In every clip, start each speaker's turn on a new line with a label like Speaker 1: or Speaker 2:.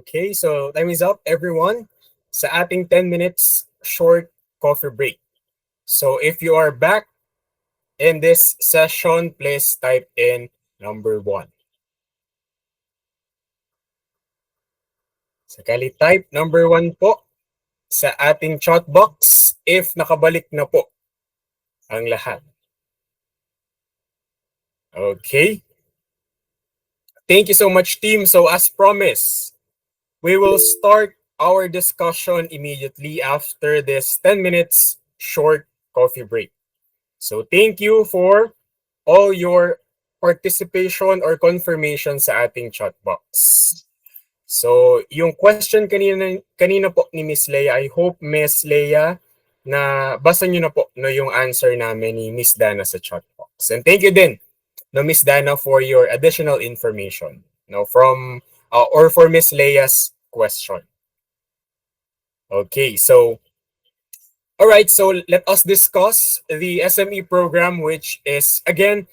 Speaker 1: Okay, so time is up everyone sa ating 10 minutes short coffee break. So if you are back in this session, please type in number 1. Sakali type number 1 po sa ating chat box if nakabalik na po ang lahat. Okay. Thank you so much, team. So as promised, we will start our discussion immediately after this 10 minutes short coffee break. So thank you for all your participation or confirmation sa ating chat box. So yung question kanina po ni Miss Leia, I hope Miss Leia na basa niyo na po no yung answer namin ni Miss Dana sa chat box. And thank you din no Miss Dana for your additional information no from or for Miss Leia's question. Okay, so all right, so let us discuss the SME program, which is again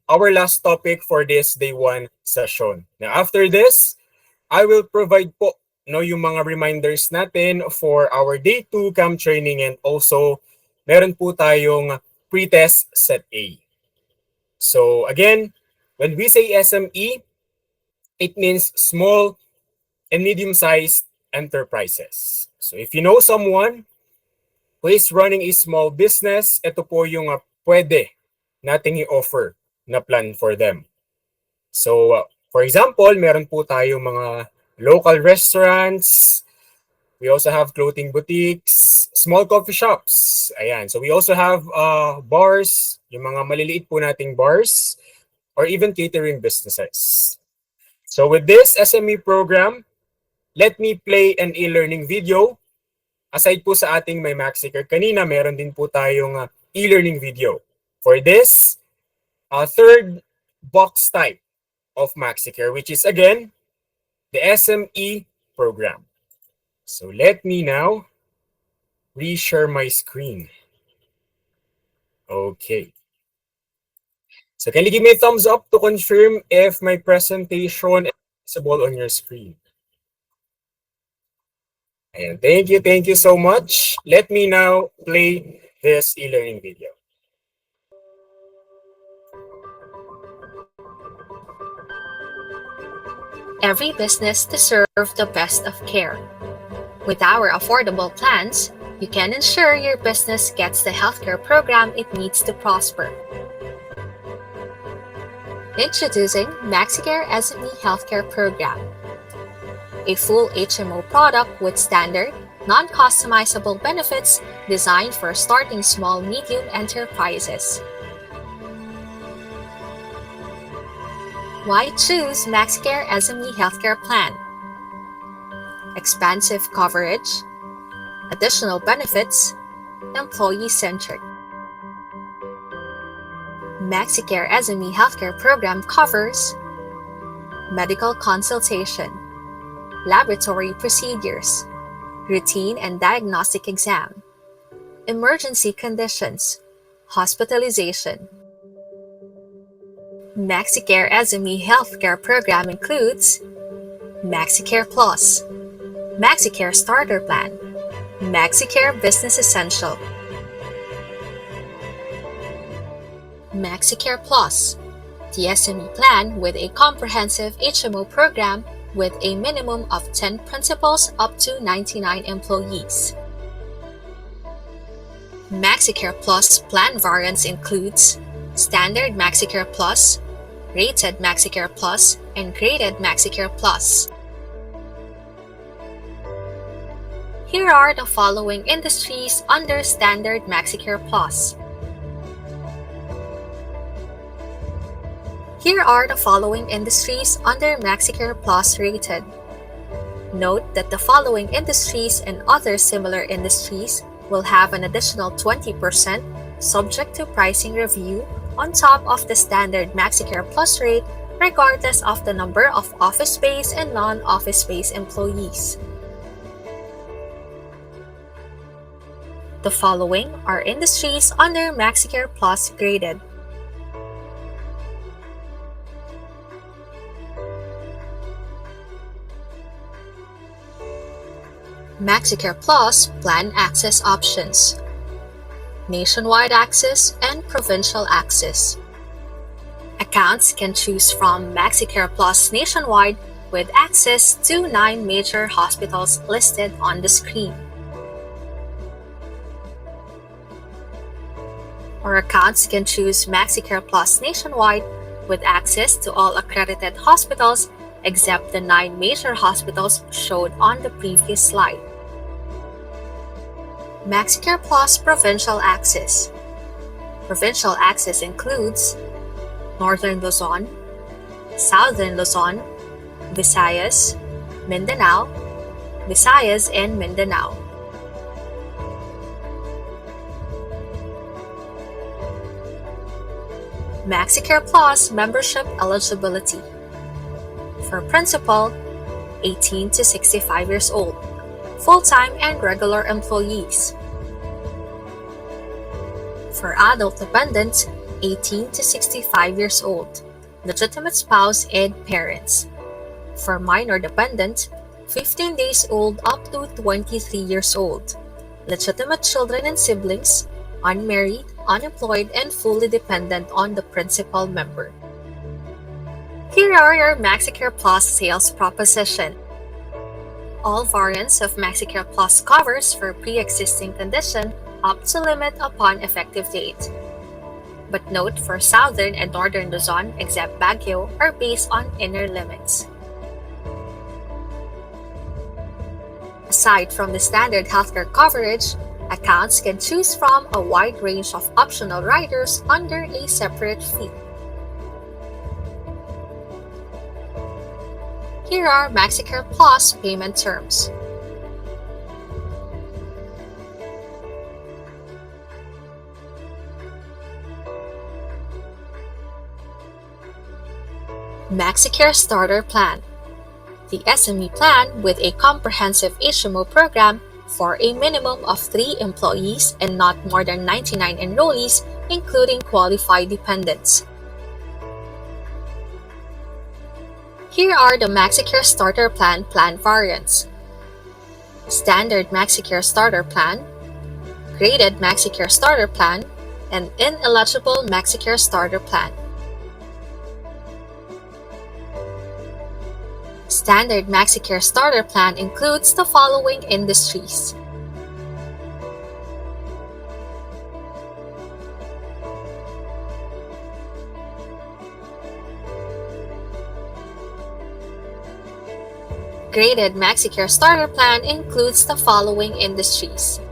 Speaker 1: our last topic for this day 1 session. Now after this, I will provide po no yung mga reminders natin for our day 2 camp training, and also meron po tayong pre-test set A. So again, when we say SME, it means small and medium-sized enterprises. So if you know someone who is running a small business, ito po yung pwede nating i-offer na plan for them. So for example, meron po tayo mga local restaurants. We also have clothing boutiques, small coffee shops. Ayan. So we also have bars, yung mga maliliit po nating bars, or even catering businesses. So with this SME program, let me play an e-learning video. Aside po sa ating may Maxicare kanina, meron din po tayong e-learning video. For this, third box type of Maxicare, which is again, the SME program. So let me now reshare my screen. Okay. So can you give me a thumbs up to confirm if my presentation is visible on your screen? And thank you so much. Let me now play this e-learning video.
Speaker 2: Every business deserves the best of care. With our affordable plans, you can ensure your business gets the healthcare program it needs to prosper. Introducing Maxicare SME Healthcare Program, a full HMO product with standard, non-customizable benefits designed for starting small, medium enterprises. Why choose Maxicare SME Healthcare Plan? Expansive coverage, additional benefits, employee-centric. Maxicare SME Healthcare Program covers medical consultation, laboratory procedures, routine and diagnostic exam, emergency conditions, hospitalization. Maxicare SME Healthcare Program includes Maxicare Plus, Maxicare Starter Plan, Maxicare Business Essential. Maxicare Plus, the SME plan with a comprehensive HMO program with a minimum of 10 principals up to 99 employees. Maxicare Plus plan variants includes Standard Maxicare Plus, Rated Maxicare Plus, and Graded Maxicare Plus. Here are the following industries under Standard Maxicare Plus. Here are the following industries under Maxicare Plus Rated. Note that the following industries and other similar industries will have an additional 20% subject to pricing review on top of the standard Maxicare Plus rate, regardless of the number of office space and non-office space employees. The following are industries under Maxicare Plus Graded. Maxicare Plus plan access options: nationwide access and provincial access. Accounts can choose from Maxicare Plus nationwide with access to 9 major hospitals listed on the screen. Or accounts can choose Maxicare Plus nationwide with access to all accredited hospitals except the 9 major hospitals showed on the previous slide. Maxicare Plus Provincial Access. Provincial access includes Northern Luzon, Southern Luzon, Visayas, Mindanao, Visayas and Mindanao. Maxicare Plus membership eligibility. For principal, 18 to 65 years old, full-time and regular employees. For adult dependents, 18 to 65 years old, legitimate spouse and parents. For minor dependent, 15 days old up to 23 years old, legitimate children and siblings, unmarried, unemployed, and fully dependent on the principal member. Here are your Maxicare Plus sales proposition. All variants of Maxicare Plus covers for pre-existing condition up to limit upon effective date. But note for Southern and Northern Luzon except Baguio are based on inner limits. Aside from the standard healthcare coverage, accounts can choose from a wide range of optional riders under a separate fee. Here are Maxicare Plus payment terms. Maxicare Starter Plan. The SME plan with a comprehensive HMO program for a minimum of 3 employees and not more than 99 enrollees, including qualified dependents. Here are the Maxicare Starter Plan variants: Standard Maxicare Starter Plan, Graded Maxicare Starter Plan, and Ineligible Maxicare Starter Plan. Standard Maxicare Starter Plan includes the following industries: Graded Maxicare Starter Plan includes the following industries: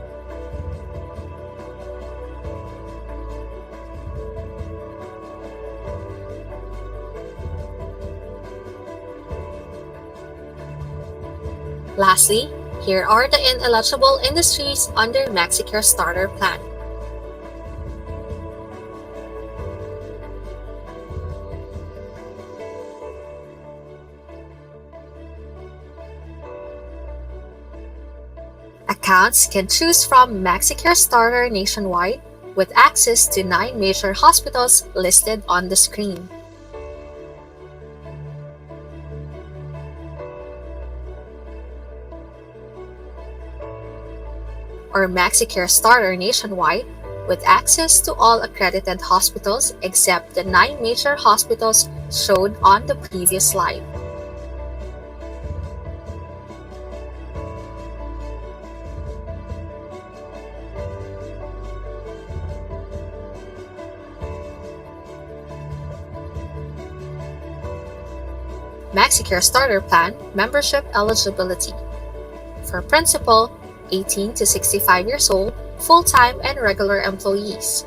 Speaker 2: Lastly, here are the ineligible industries under Maxicare Starter Plan. Accounts can choose from Maxicare Starter nationwide with access to 9 major hospitals listed on the screen. Or Maxicare Starter nationwide with access to all accredited hospitals except the 9 major hospitals showed on the previous slide. Maxicare Starter Plan membership eligibility. For principal, 18 to 65 years old, full-time and regular employees.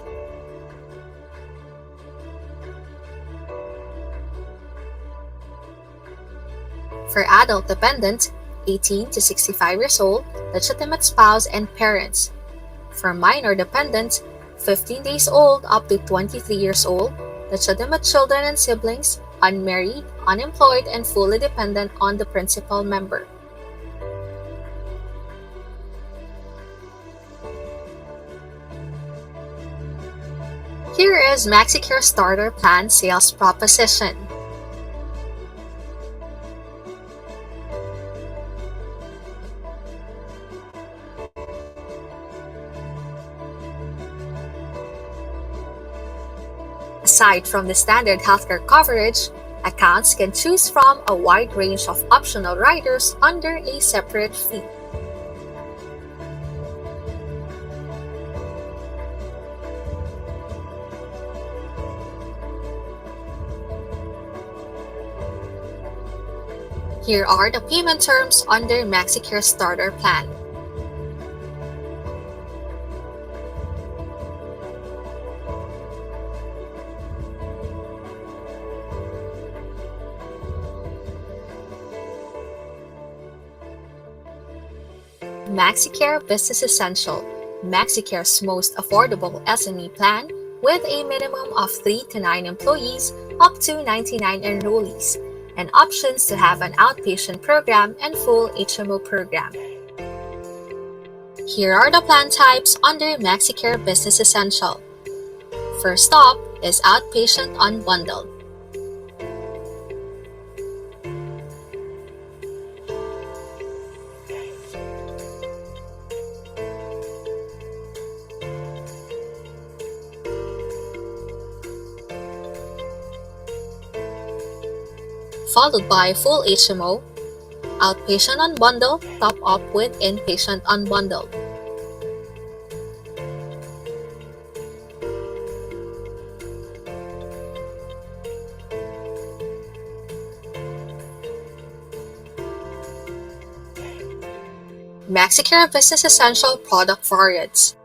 Speaker 2: For adult dependent, 18 to 65 years old, legitimate spouse and parents. For minor dependent, 15 days old up to 23 years old, legitimate children and siblings, unmarried, unemployed, and fully dependent on the principal member. Here is Maxicare Starter Plan sales proposition. Aside from the standard healthcare coverage, accounts can choose from a wide range of optional riders under a separate fee. Here are the payment terms under Maxicare Starter Plan. Maxicare Business Essential, Maxicare's most affordable SME plan with a minimum of 3 to 9 employees up to 99 enrollees, and options to have an outpatient program and full HMO program. Here are the plan types under Maxicare Business Essential. First up is Outpatient Unbundled. Followed by Full HMO, Outpatient Unbundled, top up with Inpatient Unbundled. Maxicare Business Essential product variants.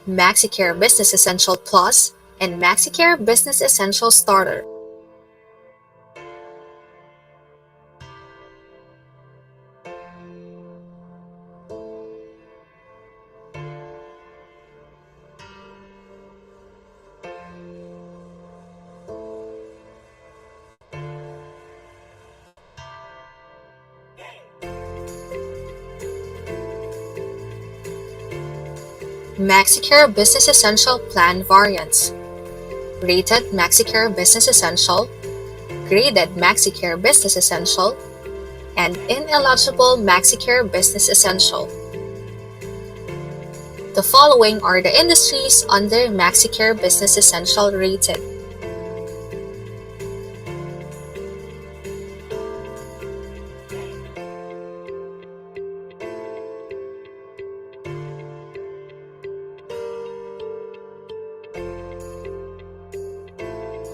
Speaker 2: Maxicare Business Essential Plus and Maxicare Business Essential Starter. Maxicare Business Essential Plan variants. Rated Maxicare Business Essential, Graded Maxicare Business Essential, and Ineligible Maxicare Business Essential. The following are the industries under Maxicare Business Essential rated.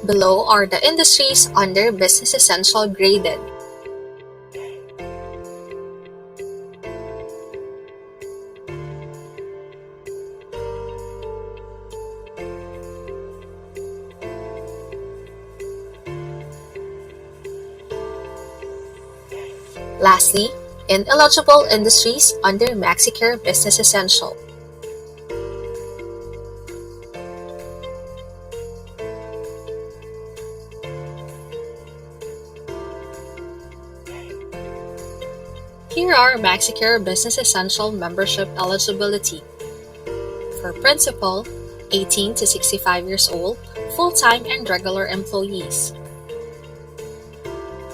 Speaker 2: Below are the industries under Business Essential graded. Lastly, ineligible industries under Maxicare Business Essential. Here are Maxicare Business Essential membership eligibility. For principal, 18 to 65 years old, full-time and regular employees.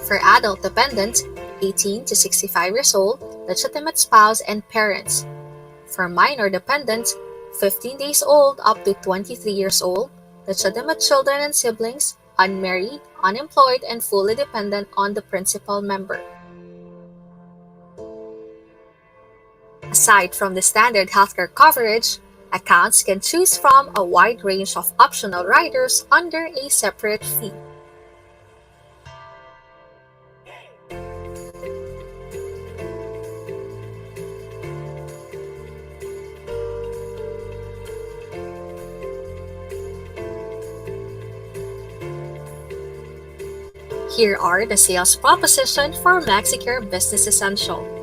Speaker 2: For adult dependent, 18 to 65 years old, legitimate spouse and parents. For minor dependent, 15 days old up to 23 years old, legitimate children and siblings, unmarried, unemployed, and fully dependent on the principal member. Aside from the standard healthcare coverage, accounts can choose from a wide range of optional riders under a separate fee. Here are the sales proposition for Maxicare Business Essential.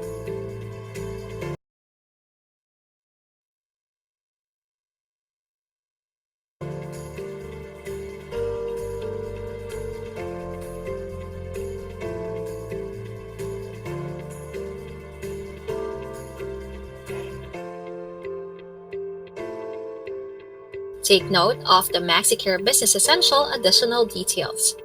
Speaker 2: Take note of the Maxicare Business Essential additional details.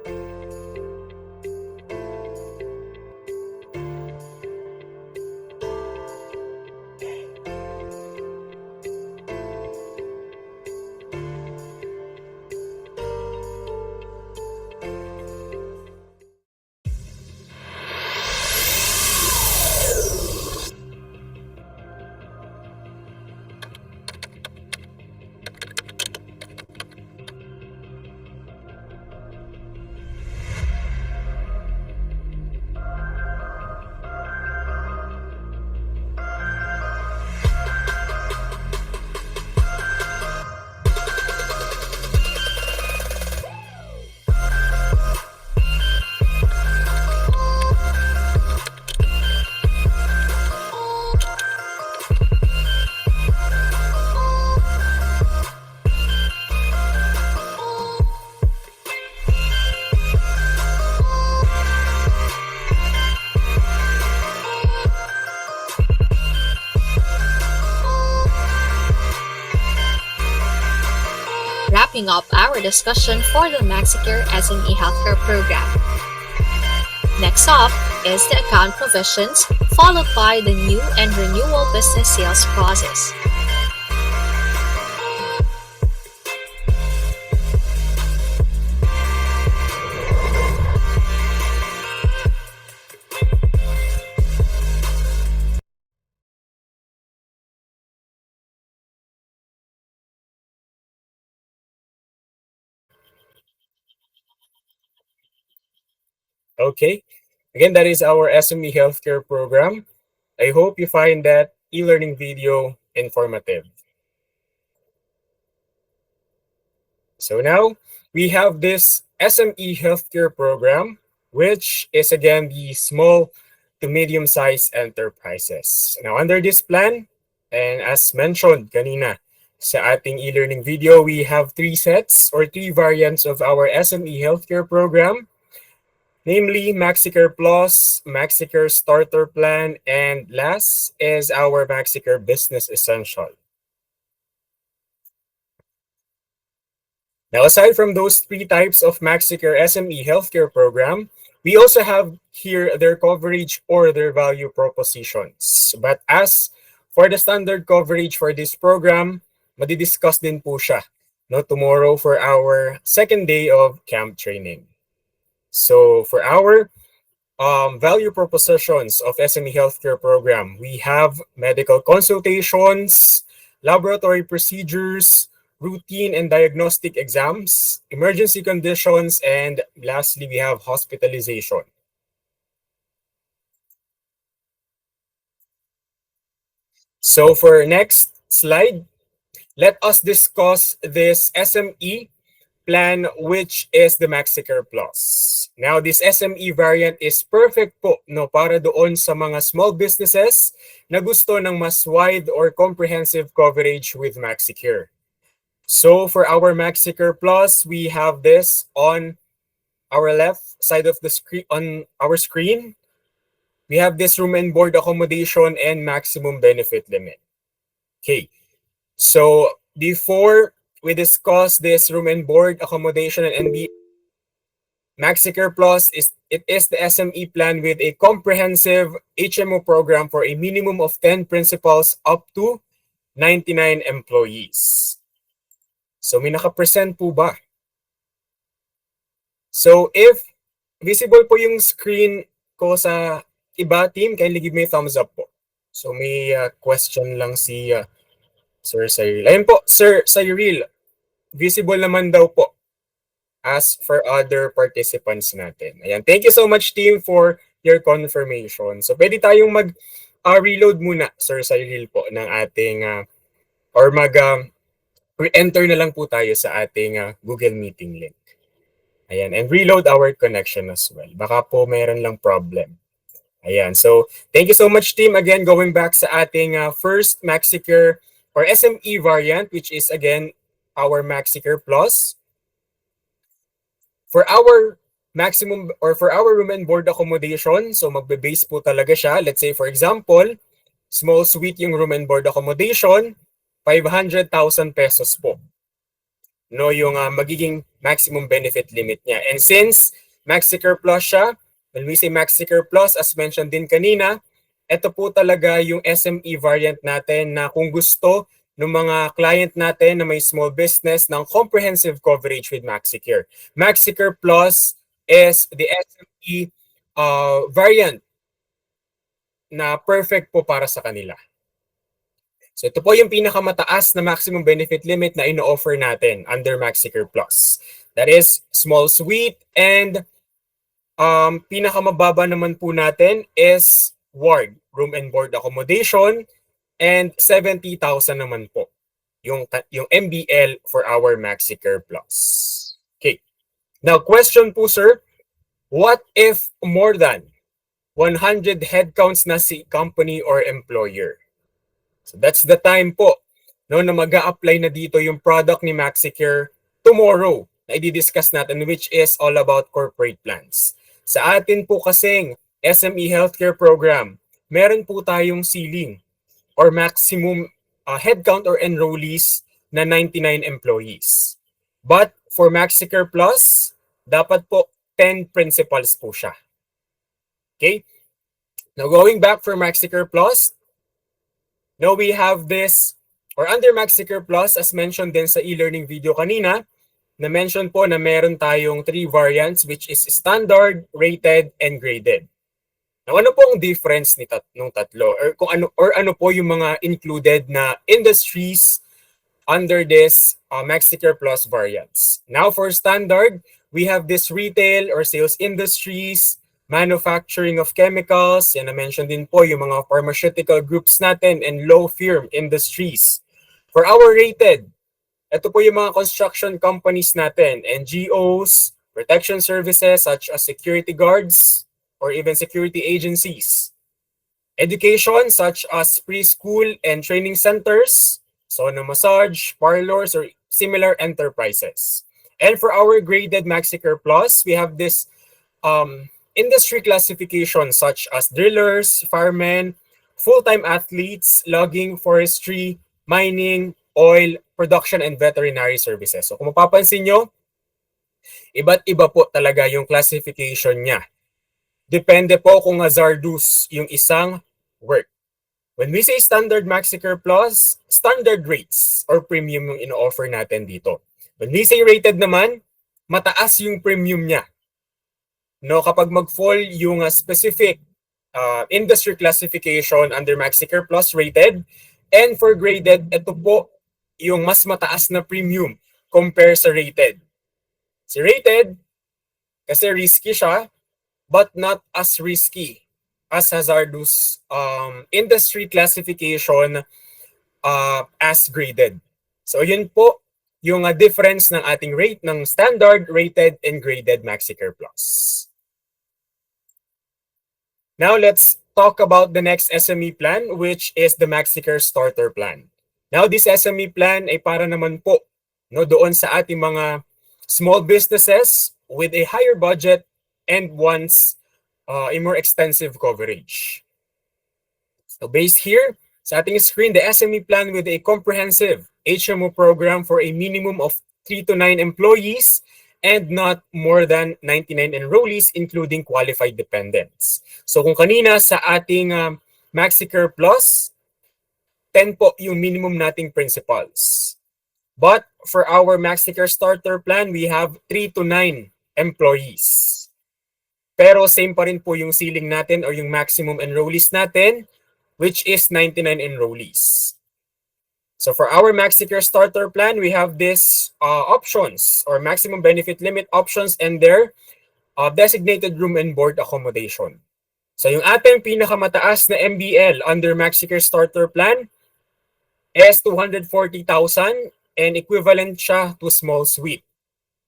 Speaker 2: wrapping up our discussion for the Maxicare SME Healthcare Program. Next up is the account provisions, followed by the new and renewal business sales process.
Speaker 1: Okay. Again, that is our SME healthcare program. I hope you find that e-learning video informative. So now we have this SME healthcare program, which is again the small to medium-sized enterprises. Now under this plan, and as mentioned kanina sa ating e-learning video, we have three sets or three variants of our SME healthcare program, namely Maxicare Plus, Maxicare Starter Plan, and last is our Maxicare Business Essential. Now, aside from those three types of Maxicare SME healthcare program, we also have here their coverage or their value propositions. But as for the standard coverage for this program, madidiscuss din po siya no, tomorrow for our second day of camp training. So for our value propositions of SME healthcare program, we have medical consultations, laboratory procedures, routine and diagnostic exams, emergency conditions, and lastly, we have hospitalization. So for next slide, let us discuss this SME plan, which is the Maxicare Plus. Now, this SME variant is perfect po no, para doon sa mga small businesses na gusto ng mas wide or comprehensive coverage with Maxicare. So for our Maxicare Plus, we have this on our left side of the screen, on our screen. We have this room and board accommodation and maximum benefit limit. Okay, so before we discuss this room and board accommodation and NB, Maxicare Plus is the SME plan with a comprehensive HMO program for a minimum of 10 principals up to 99 employees. So may naka-present po ba? So if visible po yung screen ko sa iba team, kindly give me a thumbs up po. So may question lang si Sir Cyril. Ayun po, Sir Cyril, visible naman daw po as for other participants natin. Ayan. Thank you so much team for your confirmation. So pwede tayong mag-reload muna, Sir Cyril po, ng ating or enter na lang po tayo sa ating Google Meeting link. Ayan. And reload our connection as well. Baka po mayroon lang problem. Ayan. So thank you so much team. Again, going back sa ating first Maxicare or SME variant, which is again our Maxicare Plus. For our maximum or for our room and board accommodation, so magbe-base po talaga siya. Let's say for example, small suite yung room and board accommodation, 500,000 pesos po. No, yung magiging maximum benefit limit niya. And since Maxicare Plus siya, when we say Maxicare Plus, as mentioned din kanina, ito po talaga yung SME variant natin na kung gusto ng mga client natin na may small business ng comprehensive coverage with Maxicare. Maxicare Plus is the SME variant na perfect po para sa kanila. So ito po yung pinakamataas na maximum benefit limit na ino-offer natin under Maxicare Plus. That is small suite and pinakamababa naman po natin is ward, room and board accommodation, and 70,000 naman po yung MBL for our Maxicare Plus. Okay. Now, question po sir, what if more than 100 headcounts na si company or employer? So that's the time po no, na mag-a-apply na dito yung product ni Maxicare tomorrow na i-discuss natin, which is all about corporate plans. Sa atin po kasing SME healthcare program, meron po tayong ceiling or maximum headcount or enrollees na 99 employees. But for Maxicare Plus, dapat po 10 principals po siya. Okay? Now going back for Maxicare Plus, now we have this, or under Maxicare Plus, as mentioned din sa e-learning video kanina, na-mention po na meron tayong 3 variants which is standard, rated, and graded. Now, ano po ang difference nung tatlo? Or ano po yung mga included na industries under this Maxicare Plus variants? Now, for standard, we have this retail or sales industries, manufacturing of chemicals, yan na-mention din po yung mga pharmaceutical groups natin, and low firm industries. For our rated, ito po yung mga construction companies natin, NGOs, protection services such as security guards, or even security agencies. Education such as preschool and training centers, sauna massage, parlors, or similar enterprises. And for our graded Maxicare Plus, we have this industry classification such as drillers, firemen, full-time athletes, logging, forestry, mining, oil, production, and veterinary services. So kung mapapansin nyo, iba't iba po talaga yung classification niya. Depende po kung hazardous yung isang work. When we say standard Maxicare Plus, standard rates or premium yung ino-offer natin dito. When we say rated naman, mataas yung premium niya. No, kapag mag-fall yung specific industry classification under Maxicare Plus rated, and for graded, ito po yung mas mataas na premium compare sa rated. Si rated, kasi risky siya, but not as risky as hazardous industry classification as graded. So yun po yung difference ng ating rate ng standard, rated, and graded Maxicare Plus. Now let's talk about the next SME plan, which is the Maxicare Starter Plan. Now this SME plan ay para naman po doon sa ating mga small businesses with a higher budget and wants a more extensive coverage. So based here sa ating screen, the SME plan with a comprehensive HMO program for a minimum of 3 to 9 employees and not more than 99 enrollees, including qualified dependents. So kung kanina sa ating Maxicare Plus, 10 po yung minimum nating principals. But for our Maxicare Starter Plan, we have 3 to 9 employees. Pero same pa rin po yung ceiling natin or yung maximum enrollees natin, which is 99 enrollees. So for our Maxicare Starter Plan, we have these options or maximum benefit limit options and their designated room and board accommodation. So yung ating pinakamataas na MBL under Maxicare Starter Plan is 240,000 and equivalent siya to small suite.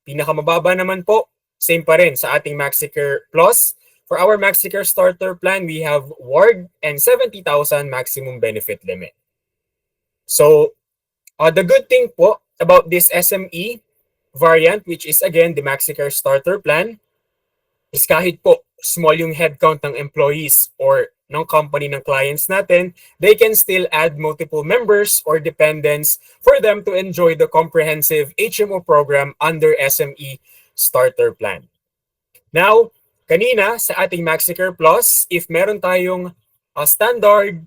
Speaker 1: Pinakamababa naman po, same pa rin sa ating Maxicare Plus. For our Maxicare Starter Plan, we have ward and 70,000 maximum benefit limit. So, the good thing po about this SME variant, which is again the Maxicare Starter Plan, is kahit po small yung headcount ng employees or ng company ng clients natin, they can still add multiple members or dependents for them to enjoy the comprehensive HMO program under SME Starter Plan. Now, kanina sa ating Maxicare Plus, if meron tayong standard,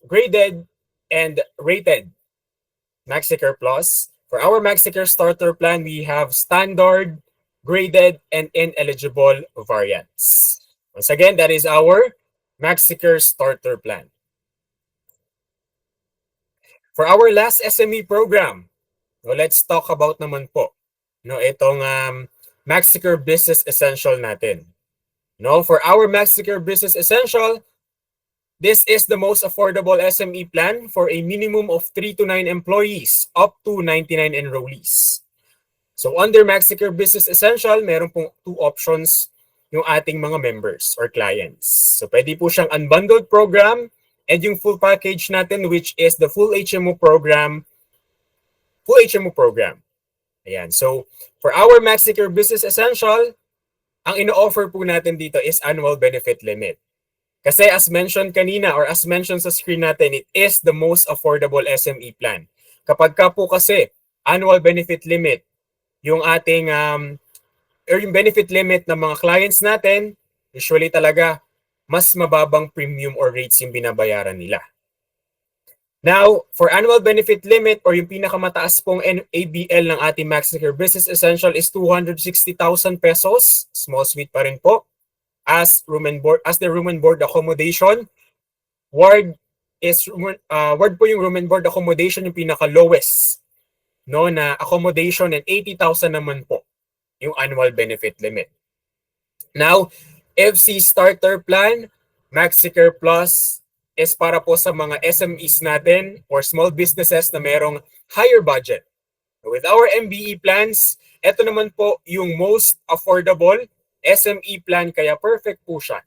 Speaker 1: graded, and rated Maxicare Plus, for our Maxicare Starter Plan, we have standard, graded, and ineligible variants. Once again, that is our Maxicare Starter Plan. For our last SME program, let's talk about naman po itong Maxicare Business Essential natin. For our Maxicare Business Essential, this is the most affordable SME plan for a minimum of 3 to 9 employees up to 99 enrollees. So under Maxicare Business Essential, meron pong 2 options yung ating mga members or clients. So pwede po siyang unbundled program and yung full package natin, which is the full HMO program. Ayan. So for our Maxicare Business Essential, ang ino-offer po natin dito is annual benefit limit. Kasi as mentioned kanina or as mentioned sa screen natin, it is the most affordable SME plan. Kapag ka po kasi annual benefit limit yung ating or yung benefit limit ng mga clients natin, usually talaga mas mababang premium or rates yung binabayaran nila. Now, for annual benefit limit or yung pinakamataas pong ABL ng ating Maxicare Business Essential is 260,000 pesos. Small suite pa rin po. As the room and board accommodation, ward ward po yung room and board accommodation yung pinaka lowest no na accommodation, and 80,000 naman po yung annual benefit limit. Now, FC Starter Plan, Maxicare Plus is para po sa mga SMEs natin or small businesses na merong higher budget. With our MBE plans, ito naman po yung most affordable SME plan, kaya perfect po siya.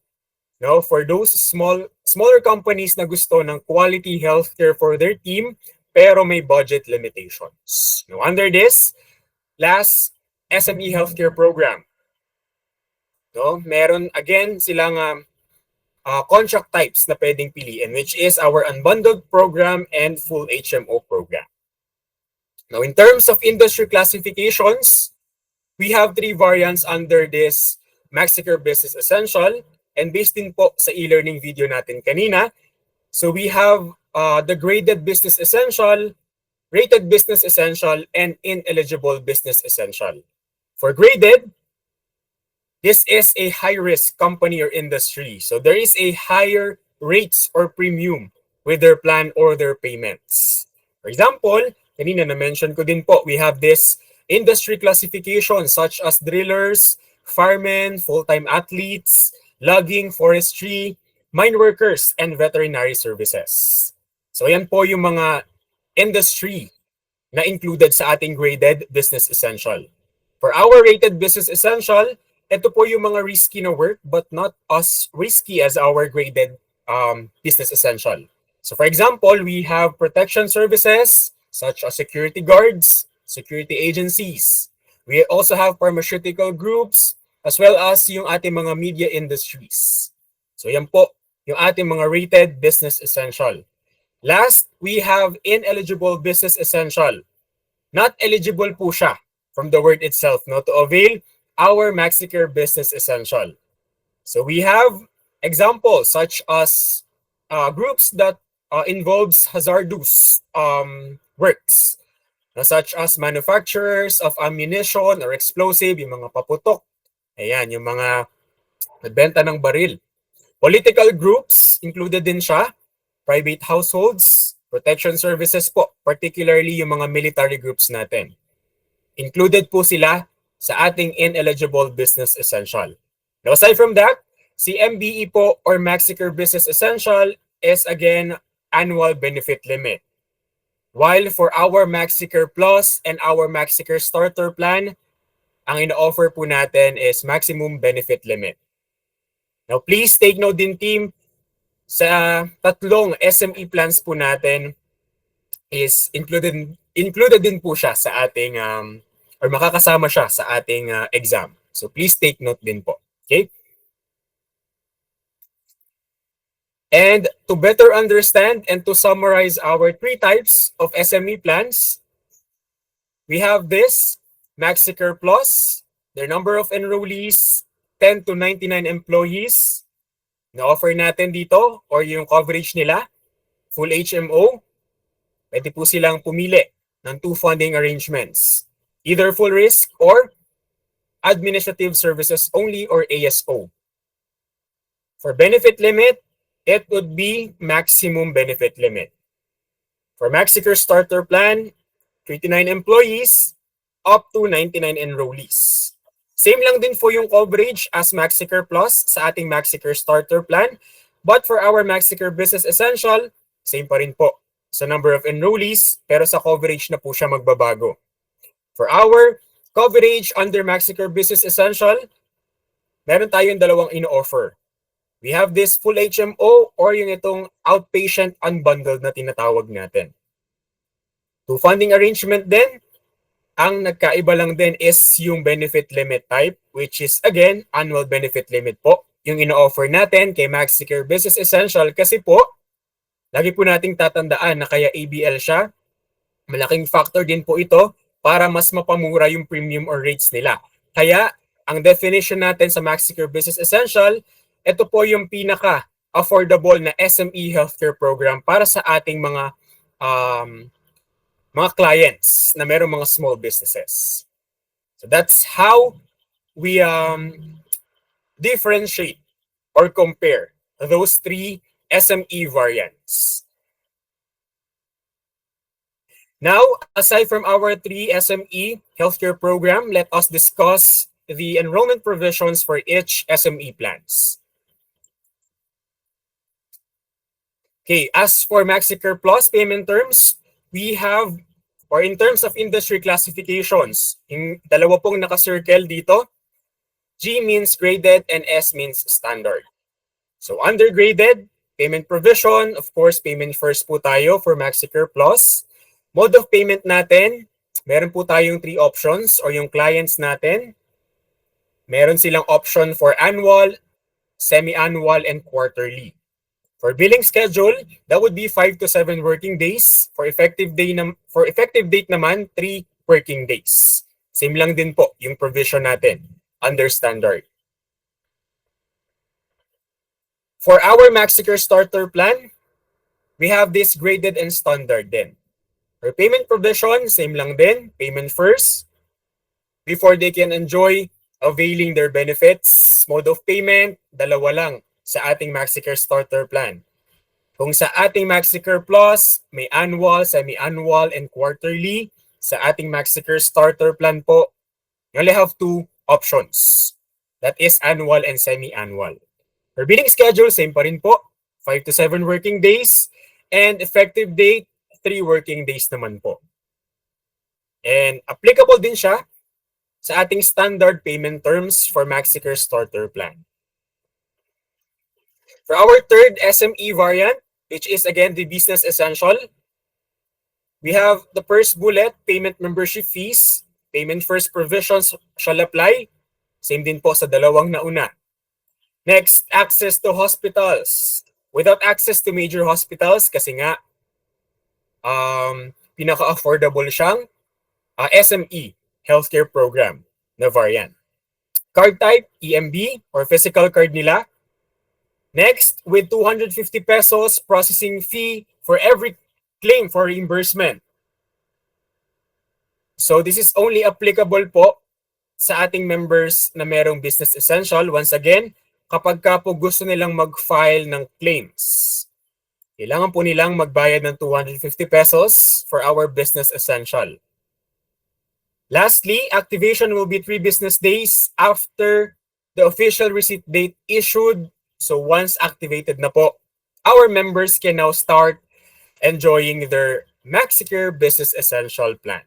Speaker 1: No, for those smaller companies na gusto ng quality healthcare for their team pero may budget limitations. No, under this last SME healthcare program, no, meron again silang contract types na pwedeng piliin, which is our unbundled program and full HMO program. Now, in terms of industry classifications, we have three variants under this Maxicare Business Essential, and based din po sa e-learning video natin kanina. So we have the graded business essential, rated business essential, and ineligible business essential. For graded, this is a high-risk company or industry. So there is a higher rates or premium with their plan or their payments. For example, kanina na-mention ko din po, we have this industry classification such as drillers, firemen, full-time athletes, logging, forestry, mine workers, and veterinary services. So yan po yung mga industry na included sa ating graded business essential. For our rated business essential, ito po yung mga risky na work but not as risky as our graded business essential. So for example, we have protection services such as security guards, security agencies. We also have pharmaceutical groups as well as yung ating mga media industries. So yan po yung ating mga rated business essential. Last, we have ineligible business essential. Not eligible po siya from the word itself, no, to avail our Maxicare Business Essential. So we have examples such as groups that involves hazardous works, such as manufacturers of ammunition or explosive, yung mga paputok, ayan, yung mga nagbenta ng baril. Political groups, included din siya, private households, protection services po, particularly yung mga military groups natin. Included po sila sa ating ineligible business essential. Now, aside from that, si MBE po or Maxicare Business Essential is again annual benefit limit. While for our Maxicare Plus and our Maxicare Starter Plan, ang ina-offer po natin is maximum benefit limit. Now, please take note din team, sa tatlong SME plans po natin is included din po siya sa ating or makakasama siya sa ating exam. So please take note din po. Okay? And to better understand and to summarize our three types of SME plans, we have this Maxicare Plus, their number of enrollees, 10 to 99 employees. Na-offer natin dito or yung coverage nila, full HMO, pwede po silang pumili ng two funding arrangements. Either full risk or administrative services only or ASO. For benefit limit, it would be maximum benefit limit. For Maxicare Starter Plan, 39 employees up to 99 enrollees. Same lang din po yung coverage as Maxicare Plus sa ating Maxicare Starter Plan. But for our Maxicare Business Essential, same pa rin po sa number of enrollees, pero sa coverage na po siya magbabago. For our coverage under Maxicare Business Essential, meron tayong dalawang ino-offer. We have this full HMO or yung itong outpatient unbundled na tinatawag natin. To funding arrangement din, ang nagkaiba lang din is yung benefit limit type, which is again, annual benefit limit po. Yung ino-offer natin kay Maxicare Business Essential kasi po, lagi po nating tatandaan na kaya ABL siya. Malaking factor din po ito para mas mapamura yung premium or rates nila. Kaya, ang definition natin sa Maxicare Business Essential, ito po yung pinaka-affordable na SME healthcare program para sa ating um, mga clients na merong mga small businesses. So that's how we differentiate or compare those three SME variants. Now, aside from our three SME healthcare program, let us discuss the enrollment provisions for each SME plans. Okay, as for Maxicare Plus payment terms, we have, or in terms of industry classifications, yung dalawa pong naka-circle dito, G means graded and S means standard. So undergraded, payment provision, of course, payment first po tayo for Maxicare Plus. Mode of payment natin, meron po tayong three options or yung clients natin. Meron silang option for annual, semi-annual, and quarterly. For billing schedule, that would be 5 to 7 working days. For effective date naman, 3 working days. Same lang din po yung provision natin under standard. For our Maxicare starter plan, we have this graded and standard din. For payment provision, same lang din, payment first. Before they can enjoy availing their benefits, mode of payment, dalawa lang sa ating Maxicare starter plan. Kung sa ating Maxicare Plus, may annual, semi-annual, and quarterly. Sa ating Maxicare starter plan po, you only have two options. That is annual and semi-annual. For billing schedule, same pa rin po. 5 to 7 working days. And effective date, 3 working days naman po. And applicable din siya sa ating standard payment terms for Maxicare starter plan. For our third SME variant, which is again the business essential, we have the first bullet, payment membership fees. Payment first provisions shall apply. Same din po sa dalawang nauna. Next, access to hospitals. Without access to major hospitals, kasi nga, pinaka-affordable siyang SME healthcare program na variant. Card type, EMB or physical card nila. Next, with 250 pesos processing fee for every claim for reimbursement. So this is only applicable po sa ating members na merong business essential. Once again, kapag ka po gusto nilang mag-file ng claims, kailangan po nilang magbayad ng 250 pesos for our business essential. Lastly, activation will be 3 business days after the official receipt date issued. So once activated na po, our members can now start enjoying their Maxicare Business Essential Plan.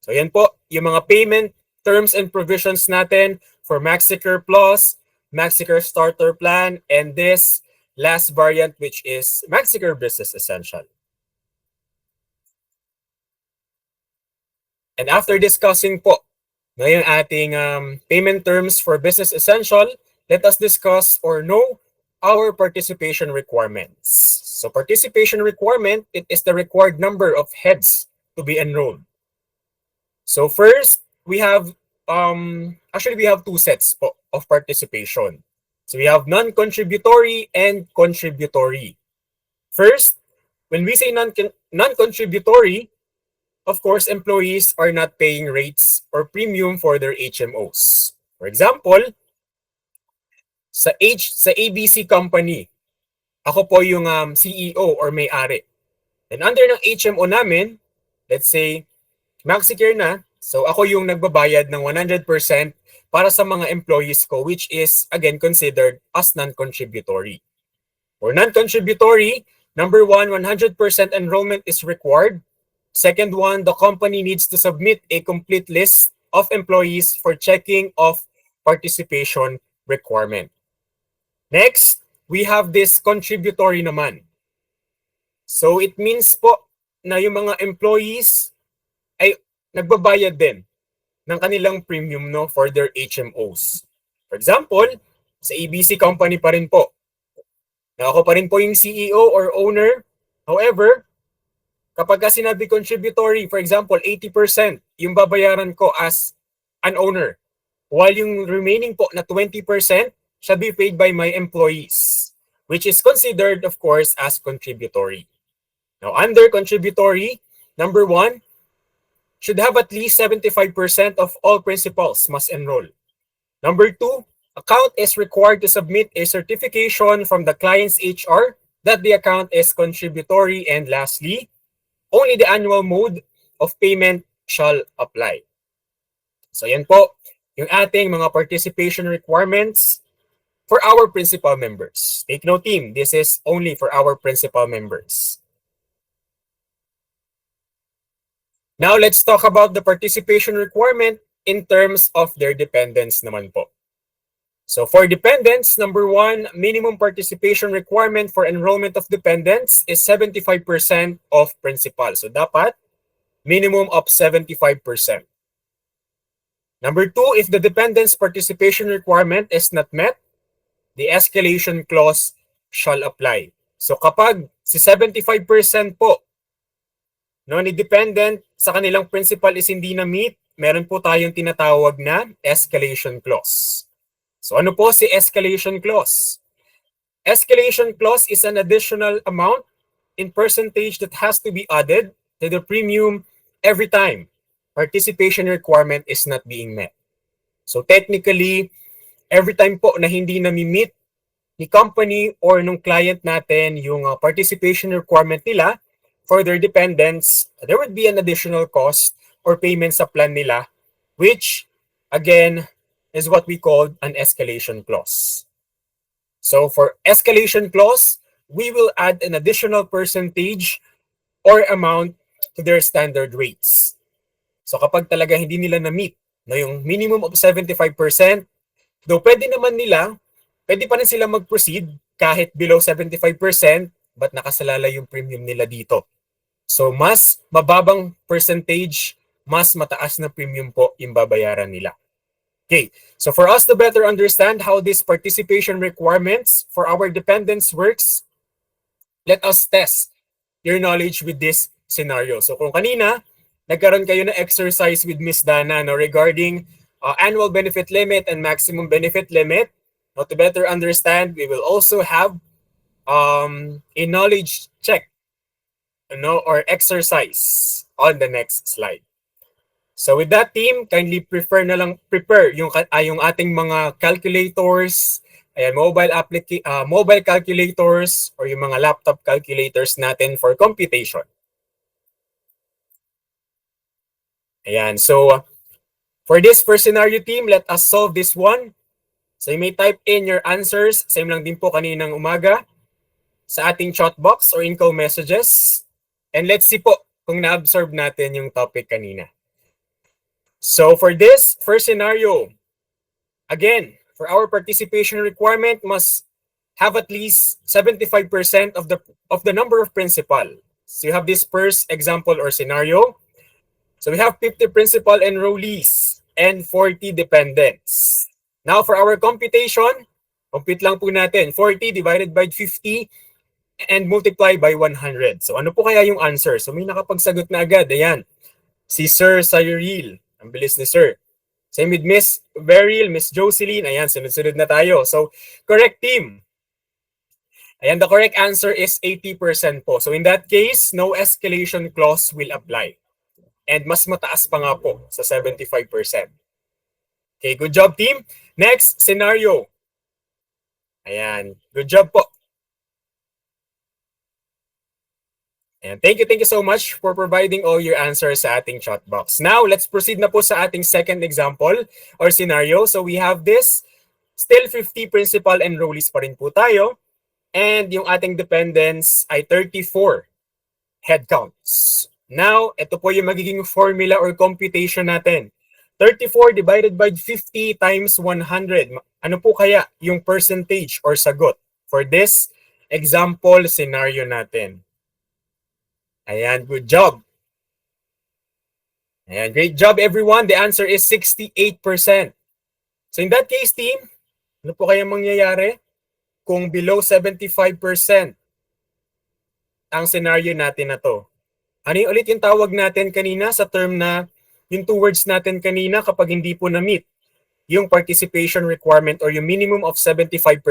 Speaker 1: So yan po, yung mga payment terms and provisions natin for Maxicare Plus, Maxicare Starter Plan, and this last variant which is Maxicare Business Essential. And after discussing po yung ating payment terms for Business Essential, let us discuss or know our participation requirements. So participation requirement, it is the required number of heads to be enrolled. So first, we have, actually we have 2 sets po of participation. So we have non-contributory and contributory. First, when we say non-contributory, of course, employees are not paying rates or premium for their HMOs. For example, sa ABC company, ako po yung CEO or may-ari. And under ng HMO namin, let's say, Maxicare na, so ako yung nagbabayad ng 100% para sa mga employees ko, which is, again, considered as non-contributory. For non-contributory, number 1, 100% enrollment is required. Second one, the company needs to submit a complete list of employees for checking of participation requirement. Next, we have this contributory naman. So it means po na yung mga employees ay nagbabayad din ng kanilang premium no for their HMOs. For example, sa ABC company pa rin po. Na ako pa rin po yung CEO or owner. However, kapag ka sinabi contributory, for example, 80%, yung babayaran ko as an owner. While yung remaining po na 20% shall be paid by my employees, which is considered, of course, as contributory. Now, under contributory, number one, should have at least 75% of all principals must enroll. Number two, account is required to submit a certification from the client's HR that the account is contributory. And lastly, only the annual mode of payment shall apply. So yan po yung ating mga participation requirements for our principal members. Take note, team, this is only for our principal members. Now let's talk about the participation requirement in terms of their dependents naman po. So for dependents, number one, minimum participation requirement for enrollment of dependents is 75% of principal. So dapat minimum of 75%. Number two, if the dependent's participation requirement is not met, the escalation clause shall apply. So kapag si 75% po no, ni dependent sa kanilang principal is hindi na meet, meron po tayong tinatawag na escalation clause. So ano po si escalation clause? Escalation clause is an additional amount in percentage that has to be added to the premium every time participation requirement is not being met. So technically, every time po na hindi nami-meet ni company or nung client natin yung participation requirement nila for their dependents, there would be an additional cost or payment sa plan nila, which again is what we call an escalation clause. So for escalation clause, we will add an additional percentage or amount to their standard rates. So kapag talaga hindi nila na-meet no, yung minimum of 75%, though pwede naman nila, pwede pa rin sila mag-proceed kahit below 75%, but nakasalala yung premium nila dito. So mas mababang percentage, mas mataas na premium po yung babayaran nila. Okay, so for us to better understand how this participation requirements for our dependents works, let us test your knowledge with this scenario. So kung kanina, nagkaroon kayo na exercise with Miss Dana no, regarding annual benefit limit and maximum benefit limit. Now, to better understand, we will also have a knowledge check or exercise on the next slide. So with that, team, kindly prepare yung ating mga calculators, ayan, mobile calculators or yung mga laptop calculators natin for computation. Ayan, so for this first scenario, team, let us solve this one. So you may type in your answers, same lang din po kaninang umaga, sa ating chat box or in-call messages. And let's see po kung na-absorb natin yung topic kanina. So for this first scenario, again, for our participation requirement must have at least 75% of the number of principal. So you have this first example or scenario. So we have 50 principal enrollees and 40 dependents. Now for our computation, compute lang po natin. 40 divided by 50 and multiply by 100. So ano po kaya yung answer? So may nakapagsagot na agad. Ayan. Si Sir Cyril. Ang bilis ni Sir. Same with Miss Beryl, Miss Jocelyn. Ayan, sunod-sunod na tayo. So correct, team. Ayan, the correct answer is 80% po. So in that case, no escalation clause will apply. And mas mataas pa nga po sa 75%. Okay, good job, team. Next scenario. Ayan, good job po. And thank you so much for providing all your answers sa ating chat box. Now, let's proceed na po sa ating second example or scenario. So we have this, still 50 principal enrollees pa rin po tayo. And yung ating dependents ay 34 headcounts. Now, ito po yung magiging formula or computation natin. 34 divided by 50 times 100. Ano po kaya yung percentage or sagot for this example scenario natin? Ayan, good job. Ayan, great job everyone. The answer is 68%. So in that case, team, ano po kaya mangyayari kung below 75% ang scenario natin na to? Ano yung ulit yung tawag natin kanina sa term na yung two words natin kanina kapag hindi po na-meet yung participation requirement or yung minimum of 75%.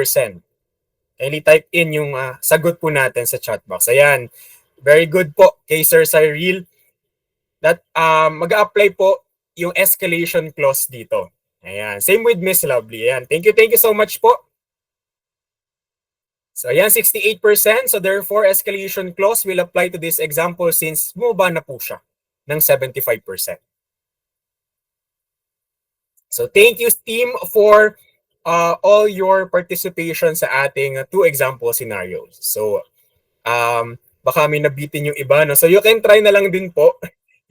Speaker 1: Kindly type in yung sagot po natin sa chat box. Ayan. Very good po kay Sir Cyril. That mag-a-apply po yung escalation clause dito. Ayan. Same with Miss Lovely. Ayan. Thank you so much po. So ayan, 68%. So therefore, escalation clause will apply to this example since bumaba na po siya ng 75%. So thank you, team, for all your participation sa ating two example scenarios. So baka may nabitin yung iba. No? So you can try na lang din po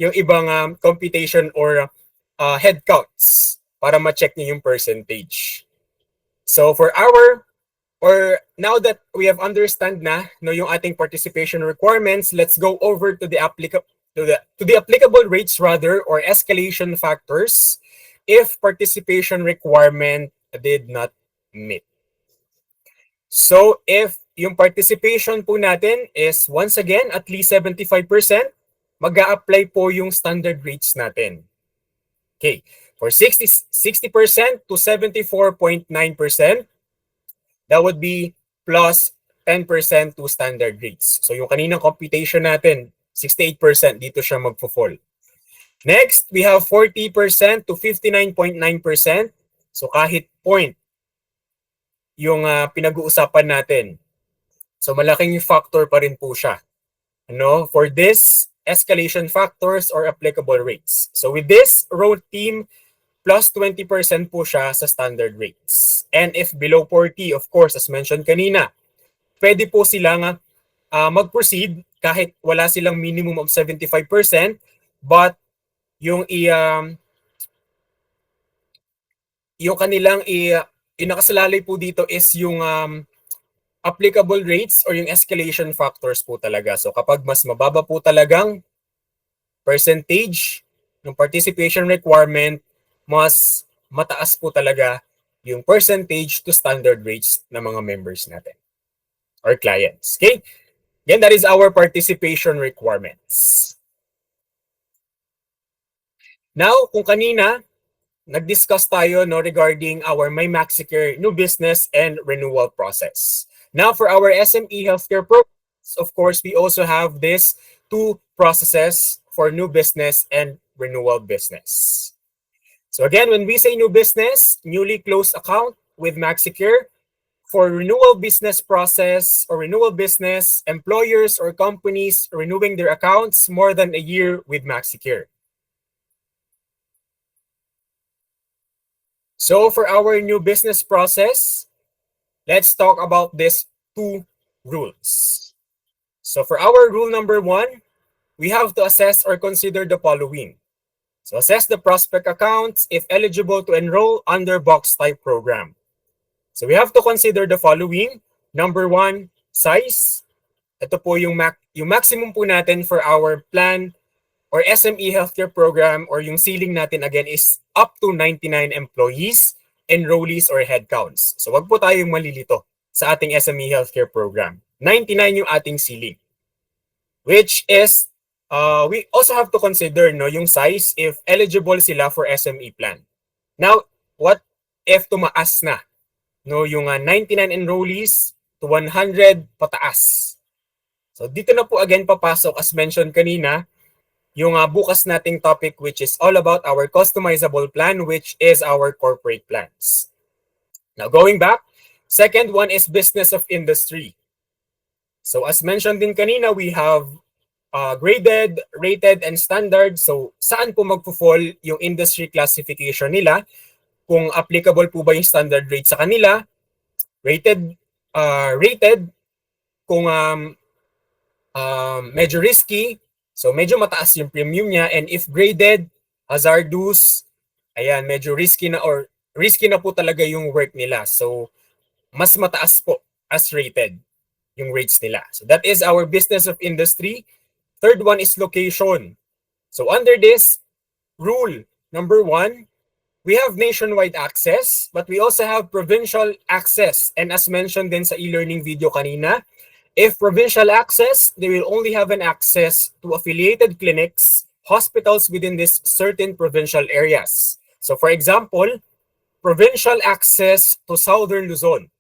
Speaker 1: yung ibang computation or head counts para ma-check niyo yung percentage. So for our, or now that we have understand na no, yung ating participation requirements, let's go over to the applicable rates rather, or escalation factors if participation requirement did not meet. So if yung participation po natin is once again at least 75%, mag-a-apply po yung standard rates natin. Okay, for 60% to 74.9%, that would be plus 10% to standard rates. So yung kaninang computation natin, 68%, dito siya magfo-fall. Next, we have 40% to 59.9%. So kahit point yung pinag-uusapan natin. So malaking factor pa rin po siya. Ano, for this escalation factors or applicable rates. So with this row team, plus 20% po siya sa standard rates. And if below 40, of course, as mentioned kanina, pwede po silang mag-proceed kahit wala silang minimum of 75%, but yung yung kanilang inakasalalay po dito is yung applicable rates or yung escalation factors po talaga. So kapag mas mababa po talagang percentage ng participation requirement, mas mataas po talaga yung percentage to standard rates ng mga members natin or clients. Okay? Again, that is our participation requirements. Now, kung kanina, nag-discuss tayo no, regarding our My Maxicare new business and renewal process. Now, for our SME healthcare programs, of course, we also have this two processes for new business and renewal business. So again, when we say new business, newly closed account with Maxicare, for renewal business process or renewal business, employers or companies renewing their accounts more than a year with Maxicare. So for our new business process, let's talk about these two rules. So for our rule number one, we have to assess or consider the following. So assess the prospect accounts if eligible to enroll under box type program. So we have to consider the following. Number one, size. Ito po yung maximum po natin for our plan or SME healthcare program, or yung ceiling natin again is up to 99 employees, enrollees, or headcounts. So wag po tayong malilito sa ating SME healthcare program. 99 yung ating ceiling. Which is, we also have to consider no, yung size if eligible sila for SME plan. Now, what if tumaas na? No, yung 99 enrollees to 100 pataas. So dito na po again papasok, as mentioned kanina, yung bukas nating topic, which is all about our customizable plan, which is our corporate plans. Now going back, second one is business of industry. So as mentioned din kanina, we have graded, rated, and standard. So saan po magpo-fall yung industry classification nila? Kung applicable po ba yung standard rate sa kanila? Rated, kung medyo risky, so medyo mataas yung premium niya, and if graded, hazardous, ayan, medyo risky na or risky na po talaga yung work nila. So mas mataas po as rated yung rates nila. So that is our business of industry. Third one is location. So under this rule, number one, we have nationwide access, but we also have provincial access. And as mentioned din sa e-learning video kanina, if provincial access, they will only have an access to affiliated clinics hospitals within these certain provincial areas. So for example, provincial access to Southern Luzon.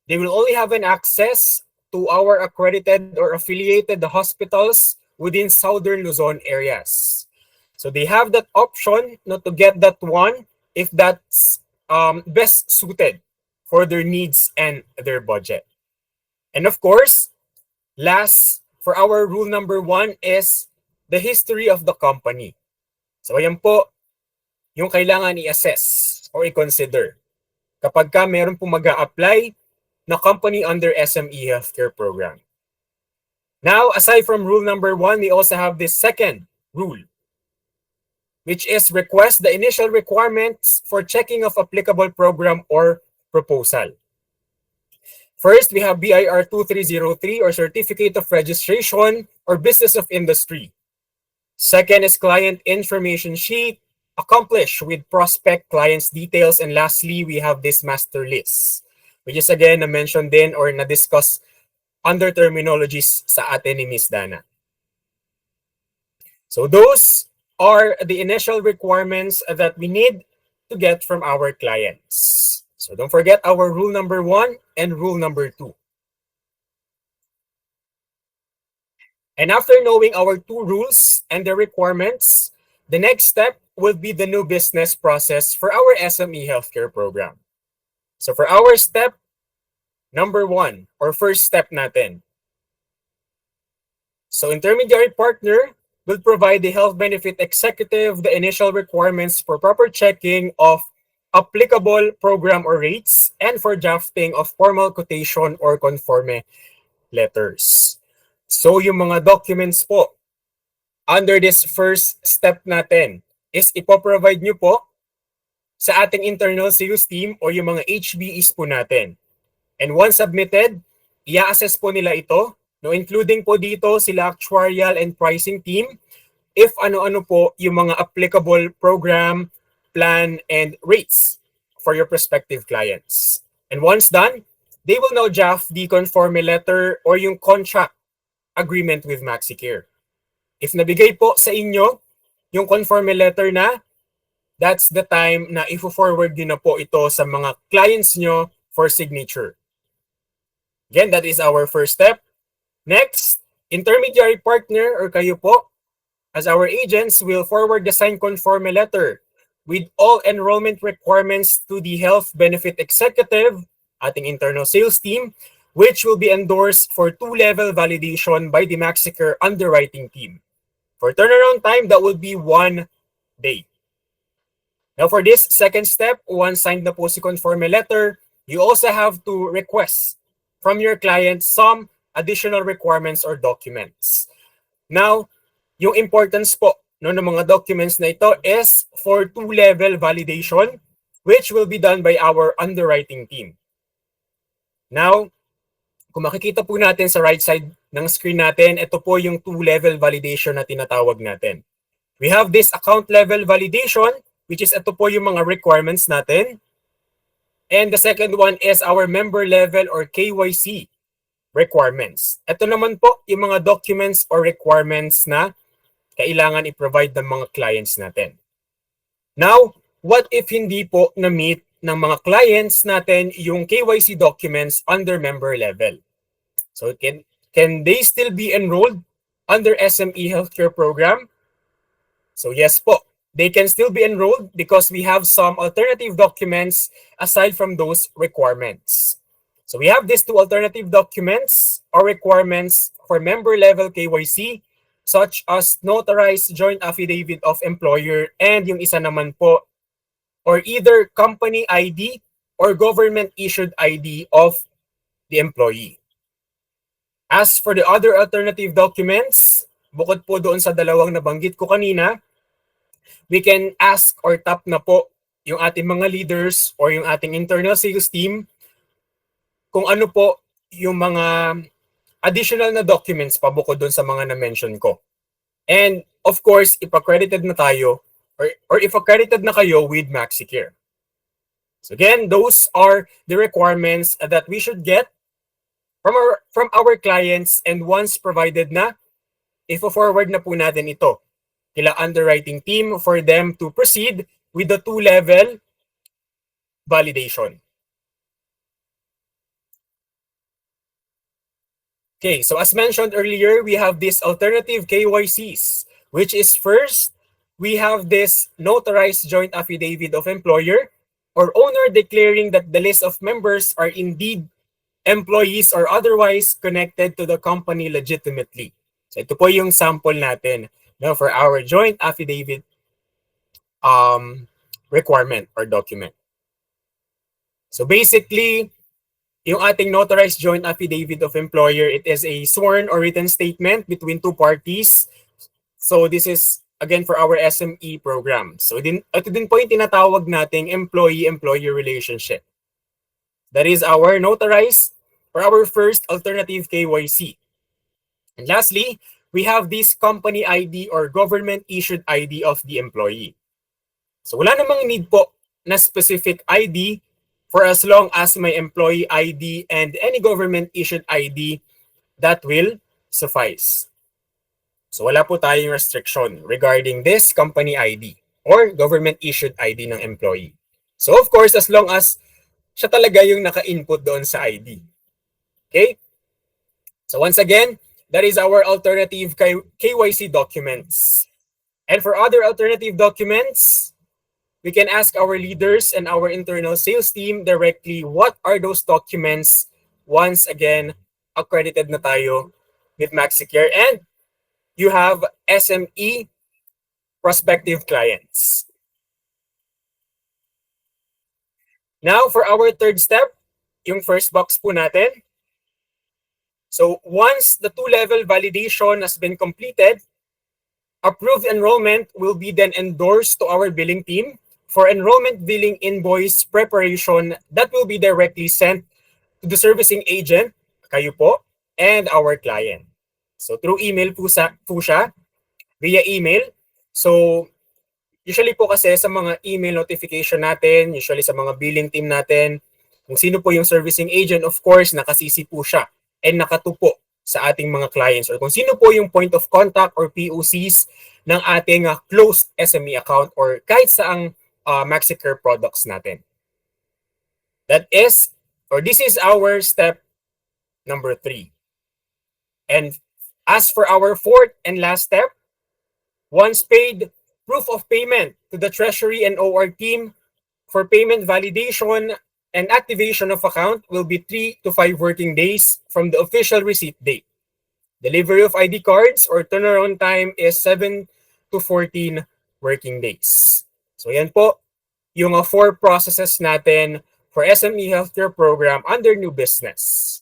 Speaker 1: They will only have an access to our accredited or affiliated hospitals within Southern Luzon areas. So they have that option not to get that one if that's best suited for their needs and their budget. And of course, last, for our rule number one is the history of the company. So ayan po yung kailangan i-assess or i-consider kapag ka meron po mag-a-apply na company under SME healthcare program. Now, aside from rule number one, we also have this second rule, which is request the initial requirements for checking of applicable program or proposal. First, we have BIR 2303 or Certificate of Registration or Business of Industry. Second is client information sheet, accomplished with prospect clients details. And lastly, we have this master list, which is again na-mention din or na-discuss under terminologies sa atin ni Ms. Dana. So those are the initial requirements that we need to get from our clients. So don't forget our rule number one and rule number two. And after knowing our two rules and the requirements, the next step will be the new business process for our SME healthcare program. So for our step number one or first step natin. So intermediary partner will provide the health benefit executive the initial requirements for proper checking of applicable program or rates and for drafting of formal quotation or conforme letters. So yung mga documents po under this first step natin is ipoprovide nyo po sa ating internal sales team o yung mga HBEs po natin. And once submitted, i-assess po nila ito, no, including po dito sila actuarial and pricing team, if ano-ano po yung mga applicable program, plan, and rates for your prospective clients. And once done, they will now draft the conforme letter or yung contract agreement with Maxicare. If nabigay po sa inyo yung conforme letter na, that's the time na i-forward nyo na po ito sa mga clients nyo for signature. Again, that is our first step. Next, intermediary partner or kayo po, as our agents, will forward the signed conforme letter with all enrollment requirements to the health benefit executive, ating internal sales team, which will be endorsed for two-level validation by the Maxicare underwriting team. For turnaround time, that will be 1 day. Now for this second step, once signed na po si conforme letter, you also have to request from your client some additional requirements or documents. Now, yung importance po no, ng mga documents na ito is for two-level validation, which will be done by our underwriting team. Now, kung makikita po natin sa right side ng screen natin, ito po yung two-level validation na tinatawag natin. We have this account level validation, which is ito po yung mga requirements natin. And the second one is our member level or KYC requirements. Ito naman po yung mga documents or requirements na kailangan i-provide ng mga clients natin. Now, what if hindi po na-meet ng mga clients natin yung KYC documents under member level? So can they still be enrolled under SME healthcare program? So yes po, they can still be enrolled because we have some alternative documents aside from those requirements. So we have these two alternative documents or requirements for member level KYC, such as notarized joint affidavit of employer and yung isa naman po, or either company ID or government issued ID of the employee. As for the other alternative documents, bukod po doon sa dalawang nabanggit ko kanina, we can ask or tap na po yung ating mga leaders or yung ating internal sales team kung ano po yung mga additional na documents pa bukod doon sa mga na-mention ko. And of course, if accredited na tayo or if accredited na kayo with Maxicare. So again, those are the requirements that we should get from our clients, and once provided na, i-forward na po natin ito kila underwriting team for them to proceed with the two-level validation. Okay, so as mentioned earlier, we have this alternative KYCs, which is first, we have this notarized joint affidavit of employer or owner declaring that the list of members are indeed employees or otherwise connected to the company legitimately. So ito po yung sample natin, no, for our joint affidavit requirement or document. So basically, yung ating notarized joint affidavit of employer, it is a sworn or written statement between two parties. So this is again for our SME program. So ito din po yung tinatawag nating employee-employer relationship. That is our notarized for our first alternative KYC. And lastly, we have this company ID or government issued ID of the employee. So wala namang need po na specific ID for as long as may employee ID and any government issued ID, that will suffice. So wala po tayong restriction regarding this company ID or government issued ID ng employee. So of course, as long as siya talaga yung naka-input doon sa ID. Okay? So once again, that is our alternative KYC documents. And for other alternative documents, we can ask our leaders and our internal sales team directly what are those documents once again accredited na tayo with Maxicare and you have SME prospective clients. Now for our third step, yung first box po natin. So once the two-level validation has been completed, approved enrollment will be then endorsed to our billing team for enrollment billing invoice preparation that will be directly sent to the servicing agent, kayo po, and our client. So through email po siya, via email. So usually po kasi sa mga email notification natin, usually sa mga billing team natin, kung sino po yung servicing agent, of course, nakasisi po siya and nakatupo sa ating mga clients or kung sino po yung point of contact or POCs ng ating closed SME account or kahit saang Maxicare products natin. That is, or this is our step number 3. And as for our fourth and last step, once paid, proof of payment to the Treasury and OR team for payment validation and activation of account will be 3 to 5 working days from the official receipt date. Delivery of ID cards or turnaround time is 7 to 14 working days. So yan po yung 4 processes natin for SME Healthcare Program under new business.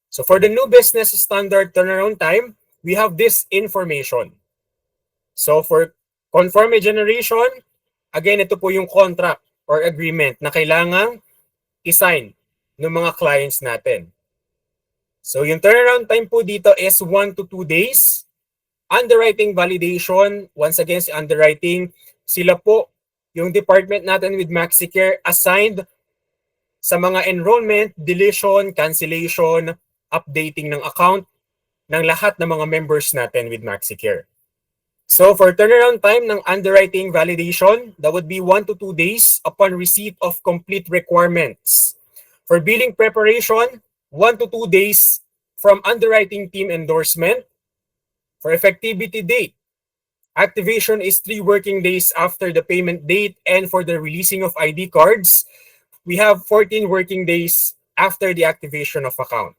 Speaker 1: So for the new business standard turnaround time, we have this information. So for conforme generation, again, ito po yung contract or agreement na kailangang i-sign ng mga clients natin. So yung turnaround time po dito is 1 to 2 days. Underwriting validation, once again, si underwriting, sila po yung department natin with Maxicare assigned sa mga enrollment, deletion, cancellation, updating ng account ng lahat ng mga members natin with Maxicare. So for turnaround time ng underwriting validation, that would be 1 to 2 days upon receipt of complete requirements. For billing preparation, 1 to 2 days from underwriting team endorsement. For effectivity date, activation is 3 working days after the payment date, and for the releasing of ID cards, we have 14 working days after the activation of account.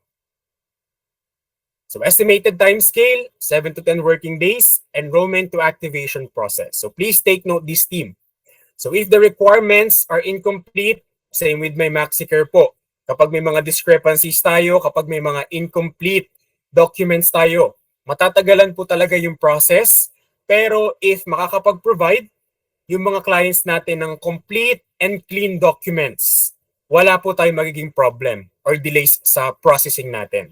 Speaker 1: So estimated time scale, 7 to 10 working days, enrollment to activation process. So please take note this team. So if the requirements are incomplete, same with my Maxicare po. Kapag may mga discrepancies tayo, kapag may mga incomplete documents tayo, matatagalan po talaga yung process. Pero if makakapag-provide yung mga clients natin ng complete and clean documents, wala po tayong magiging problem or delays sa processing natin.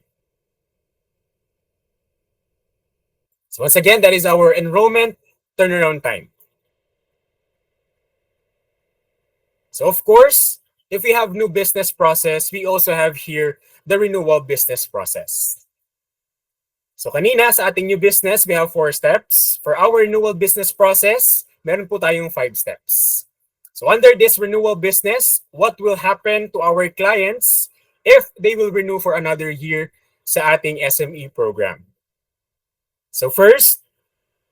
Speaker 1: So once again, that is our enrollment turnaround time. So of course, if we have new business process, we also have here the renewal business process. So kanina sa ating new business, we have 4 steps. For our renewal business process, meron po tayong 5 steps. So under this renewal business, what will happen to our clients if they will renew for another year sa ating SME program? So first,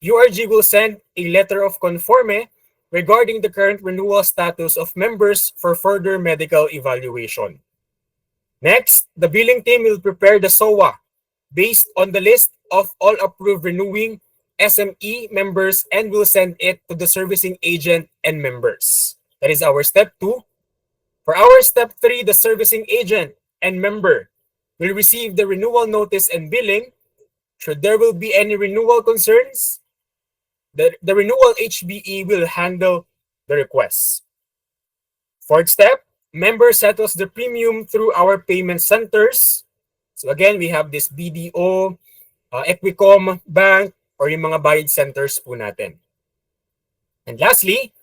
Speaker 1: URG will send a letter of conforme regarding the current renewal status of members for further medical evaluation. Next, the billing team will prepare the SOA based on the list of all approved renewing SME members and will send it to the servicing agent and members. That is our step 2. For our step 3, the servicing agent and member will receive the renewal notice and billing. Should there will be any renewal concerns, the renewal HBE will handle the request. Fourth step, member settles the premium through our payment centers. So again, we have this BDO, Equicom Bank, or yung mga bayad centers po natin. And lastly,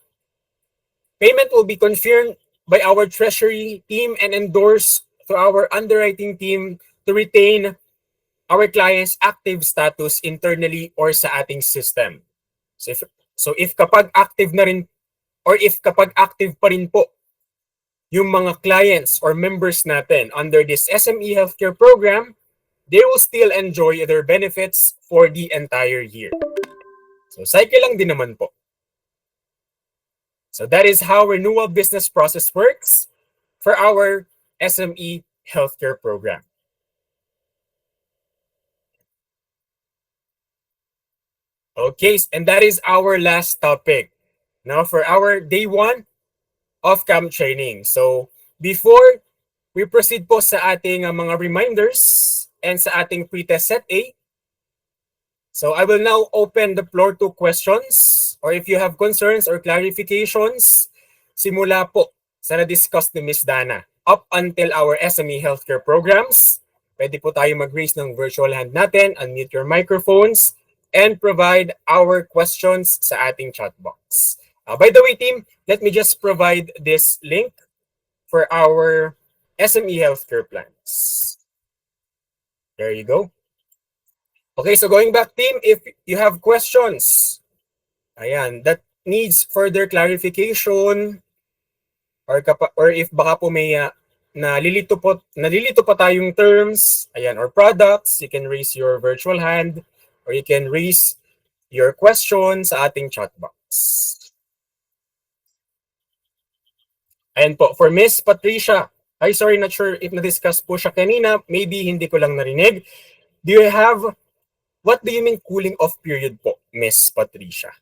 Speaker 1: payment will be confirmed by our treasury team and endorsed to our underwriting team to retain our client's active status internally or sa ating system. So if kapag active na rin or if kapag active pa rin po yung mga clients or members natin under this SME healthcare program, they will still enjoy their benefits for the entire year. So cycle lang din naman po. So that is how renewal business process works for our SME healthcare program. Okay, and that is our last topic. Now for our day 1 of camp training. So before we proceed po sa ating mga reminders and sa ating pre-test set A, so I will now open the floor to questions or if you have concerns or clarifications, simula po sa na-discuss ni Ms. Dana up until our SME healthcare programs. Pwede po tayo mag-raise ng virtual hand natin, unmute your microphones, and provide our questions sa ating chat box. By the way, team, let me just provide this link for our SME healthcare plans. There you go. Okay, so going back, team, if you have questions, ayan, that needs further clarification or if baka po may nalilito pa tayong terms, ayan, or products, you can raise your virtual hand or you can raise your question sa ating chat box. Ayan po, for Miss Patricia, ay sorry, not sure if na-discuss po siya kanina, maybe hindi ko lang narinig. Do you have, what do you mean cooling off period po, Miss Patricia?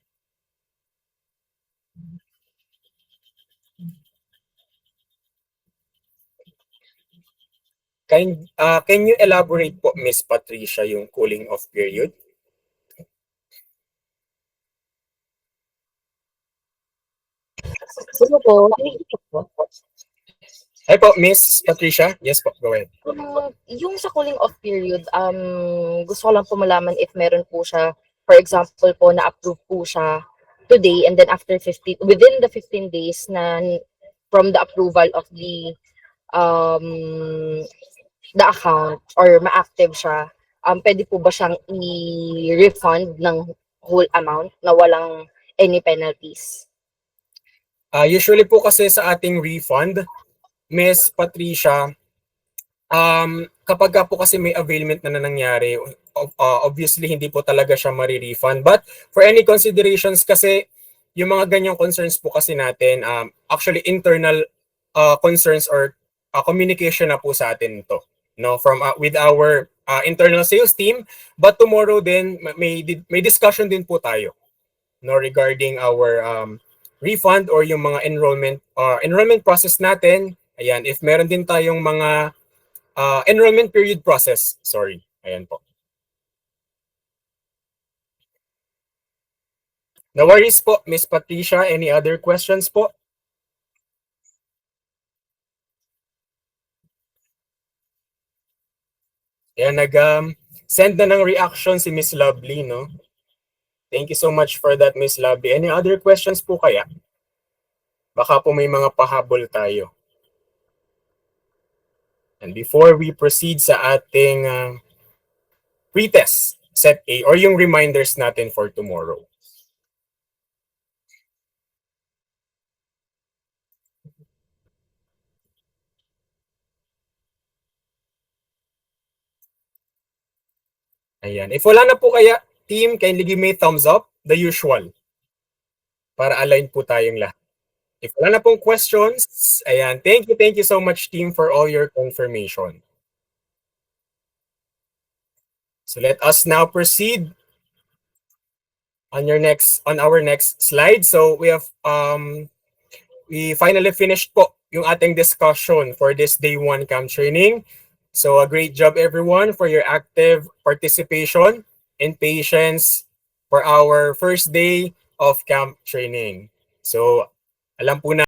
Speaker 1: Can you elaborate po, Miss Patricia, yung cooling off period?
Speaker 3: Ano po, narinig po.
Speaker 1: Hi po, Miss Patricia. Yes po, go ahead.
Speaker 3: Yung sa cooling off period, gusto ko lang po malaman if meron po siya, for example po, na-approve po siya today and then after 15, within the 15 days na from the approval of the account or ma-active siya, pwede po ba siyang i-refund ng whole amount na walang any penalties?
Speaker 1: Usually po kasi sa ating refund, Miss Patricia, kapag ka po kasi may availment na nangyari, obviously hindi po talaga siya ma-refund. But for any considerations kasi, yung mga ganyang concerns po kasi natin, actually internal concerns or communication na po sa atin to, no, from with our internal sales team. But tomorrow din may discussion din po tayo, no, regarding our refund or yung mga enrollment process natin. Ayan, if meron din tayong mga enrollment period process, sorry. Ayan po. No worries po, Miss Patricia. Any other questions po? Ayan, nag-send na ng reaction si Miss Lovely, no? Thank you so much for that, Miss Lovely. Any other questions po kaya? Baka po may mga pahabol tayo. And before we proceed sa ating pretest set A or yung reminders natin for tomorrow. Ayan. If wala na po kaya, team, kindly give me thumbs up, the usual, para align po tayong lahat. If wala na pong questions, ayan, thank you so much, team, for all your confirmation. So let us now proceed on our next slide. So we finally finished po yung ating discussion for this day 1 camp training. So a great job everyone for your active participation and patience for our first day of camp training. So alam po na